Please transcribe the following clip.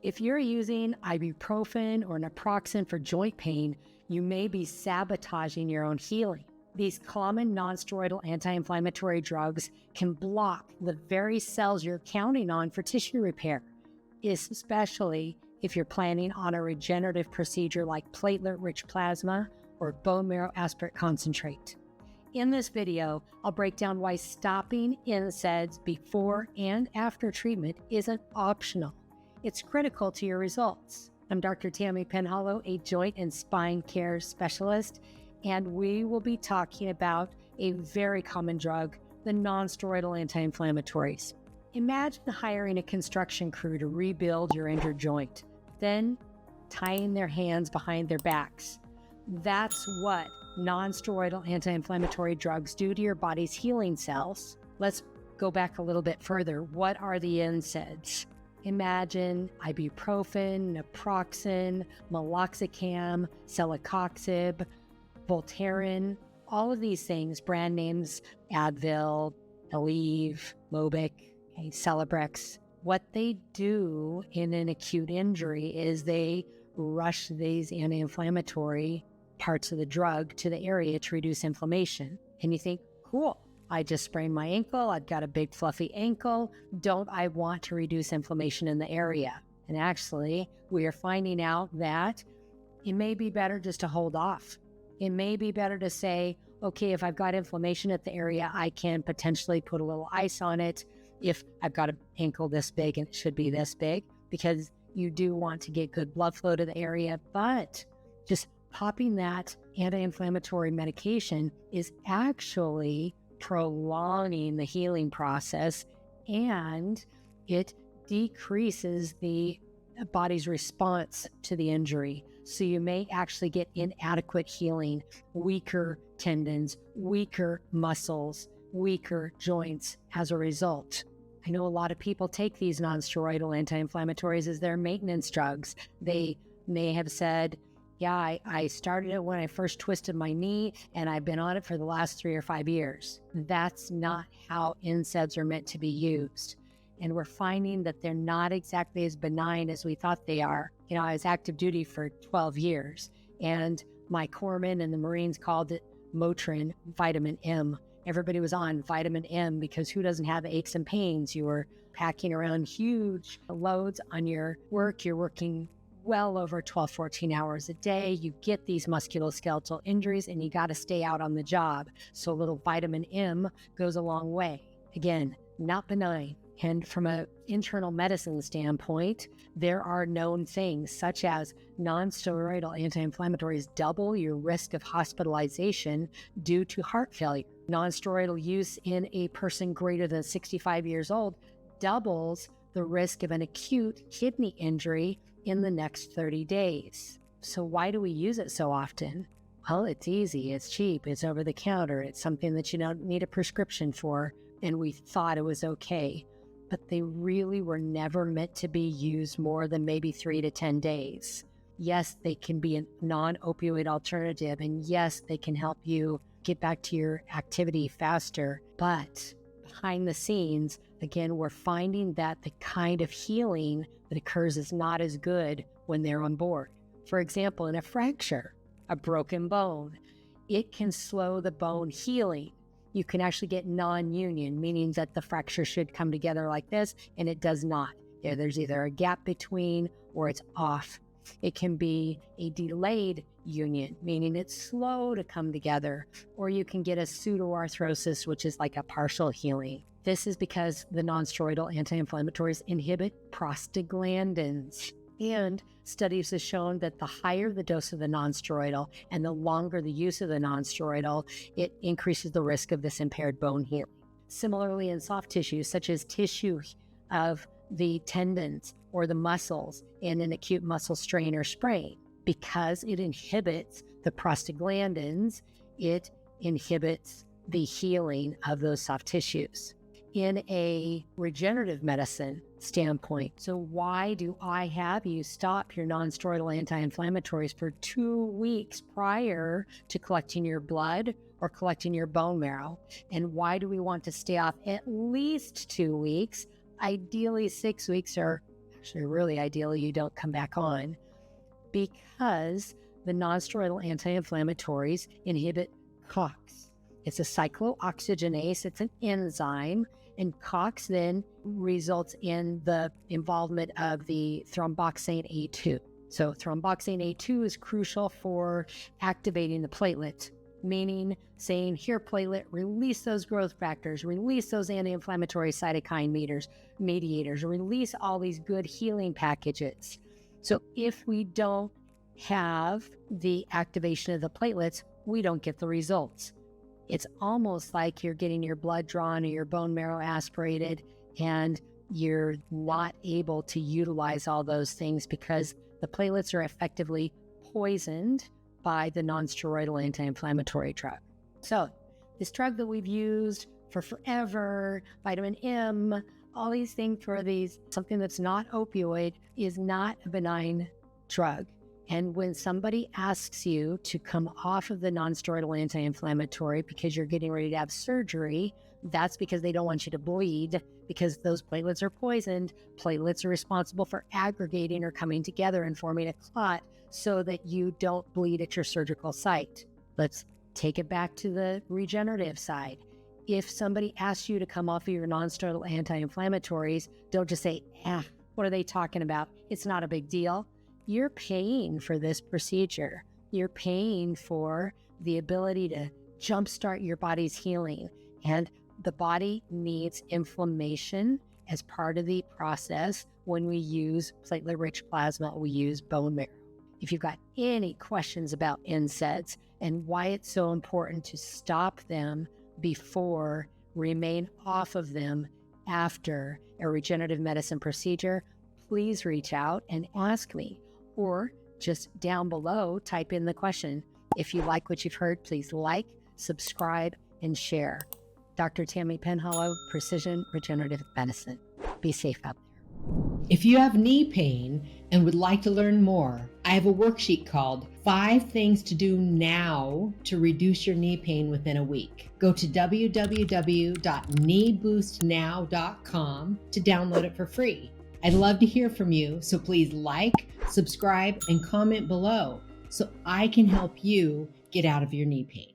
If you're using ibuprofen or naproxen for joint pain, you may be sabotaging your own healing. These common non-steroidal anti-inflammatory drugs can block the very cells you're counting on for tissue repair, especially if you're planning on a regenerative procedure like Platelet-Rich Plasma or Bone Marrow Aspirate Concentrate. In this video, I'll break down why stopping NSAIDs before and after treatment isn't optional. It's critical to your results. I'm Dr. Tammy Penhollow, a joint and spine care specialist, and we will be talking about a very common drug, the non-steroidal anti-inflammatories. Imagine hiring a construction crew to rebuild your injured joint, then tying their hands behind their backs. That's what non-steroidal anti-inflammatory drugs do to your body's healing cells. Let's go back a little bit further. What are the NSAIDs? Imagine ibuprofen, naproxen, Meloxicam, celecoxib, Voltaren, all of these things, brand names, Advil, Aleve, Mobic, Celebrex. What they do in an acute injury is they rush these anti-inflammatory parts of the drug to the area to reduce inflammation. And you think, cool, I just sprained my ankle. I've got a big fluffy ankle. Don't I want to reduce inflammation in the area? And actually, we are finding out that it may be better just to hold off. It may be better to say, okay, if I've got inflammation at the area, I can potentially put a little ice on it if I've got an ankle this big and it should be this big, because you do want to get good blood flow to the area. But just popping that anti-inflammatory medication is actually prolonging the healing process, and it decreases the body's response to the injury. So you may actually get inadequate healing, weaker tendons, weaker muscles, weaker joints as a result. I know a lot of people take these non-steroidal anti-inflammatories as their maintenance drugs. They may have said, yeah, I started it when I first twisted my knee, and I've been on it for the last 3 or 5 years. That's not how NSAIDs are meant to be used. And we're finding that they're not exactly as benign as we thought they are. You know, I was active duty for 12 years, and my corpsmen and the Marines called it Motrin, vitamin M. Everybody was on vitamin M because who doesn't have aches and pains? You were packing around huge loads on your work. You're working well over 12, 14 hours a day. You get these musculoskeletal injuries and you got to stay out on the job. So a little vitamin M goes a long way. Again, not benign. And from an internal medicine standpoint, there are known things such as non-steroidal anti-inflammatories double your risk of hospitalization due to heart failure. Non-steroidal use in a person greater than 65 years old doubles the risk of an acute kidney injury in the next 30 days. So why do we use it so often? Well, it's easy, it's cheap, it's over the counter, it's something that you don't need a prescription for, and we thought it was okay. But they really were never meant to be used more than maybe 3 to 10 days. Yes, they can be a non-opioid alternative, and yes, they can help you get back to your activity faster, but behind the scenes, again, we're finding that the kind of healing that occurs is not as good when they're on board. For example, in a fracture, a broken bone, it can slow the bone healing. You can actually get non-union, meaning that the fracture should come together like this, and it does not. There's either a gap between or it's off. It can be a delayed union, meaning it's slow to come together, or you can get a pseudoarthrosis, which is like a partial healing. This is because the non-steroidal anti-inflammatories inhibit prostaglandins. And studies have shown that the higher the dose of the non-steroidal and the longer the use of the non-steroidal, it increases the risk of this impaired bone healing. Similarly, in soft tissues, such as tissue of the tendons or the muscles in an acute muscle strain or sprain, because it inhibits the prostaglandins, it inhibits the healing of those soft tissues. In a regenerative medicine standpoint, so why do I have you stop your non-steroidal anti-inflammatories for 2 weeks prior to collecting your blood or collecting your bone marrow? And why do we want to stay off at least 2 weeks? Ideally 6 weeks, or actually really ideally you don't come back on, because the nonsteroidal anti-inflammatories inhibit COX. It's a cyclooxygenase, it's an enzyme, and COX then results in the involvement of the thromboxane A2. So thromboxane A2 is crucial for activating the platelet, meaning saying, here platelet, release those growth factors, release those anti-inflammatory cytokine mediators, release all these good healing packages. So if we don't have the activation of the platelets, we don't get the results. It's almost like you're getting your blood drawn or your bone marrow aspirated, and you're not able to utilize all those things because the platelets are effectively poisoned by the nonsteroidal anti-inflammatory drug. So this drug that we've used for forever, vitamin M, all these things for something that's not opioid, is not a benign drug. And when somebody asks you to come off of the nonsteroidal anti-inflammatory because you're getting ready to have surgery, that's because they don't want you to bleed, because those platelets are poisoned. Platelets are responsible for aggregating or coming together and forming a clot so that you don't bleed at your surgical site. Let's take it back to the regenerative side. If somebody asks you to come off of your nonsteroidal anti-inflammatories, don't just say, what are they talking about? It's not a big deal. You're paying for this procedure. You're paying for the ability to jumpstart your body's healing. And the body needs inflammation as part of the process. When we use platelet-rich plasma, we use bone marrow. If you've got any questions about NSAIDs and why it's so important to stop them before, remain off of them after a regenerative medicine procedure, please reach out and ask me. Or just down below, type in the question. If you like what you've heard, please like, subscribe, and share. Dr. Tammy Penhollow, Precision Regenerative Medicine. Be safe out there. If you have knee pain and would like to learn more, I have a worksheet called 5 Things to Do Now to Reduce Your Knee Pain Within a Week. Go to www.kneeboostnow.com to download it for free. I'd love to hear from you, so please like, subscribe, and comment below so I can help you get out of your knee pain.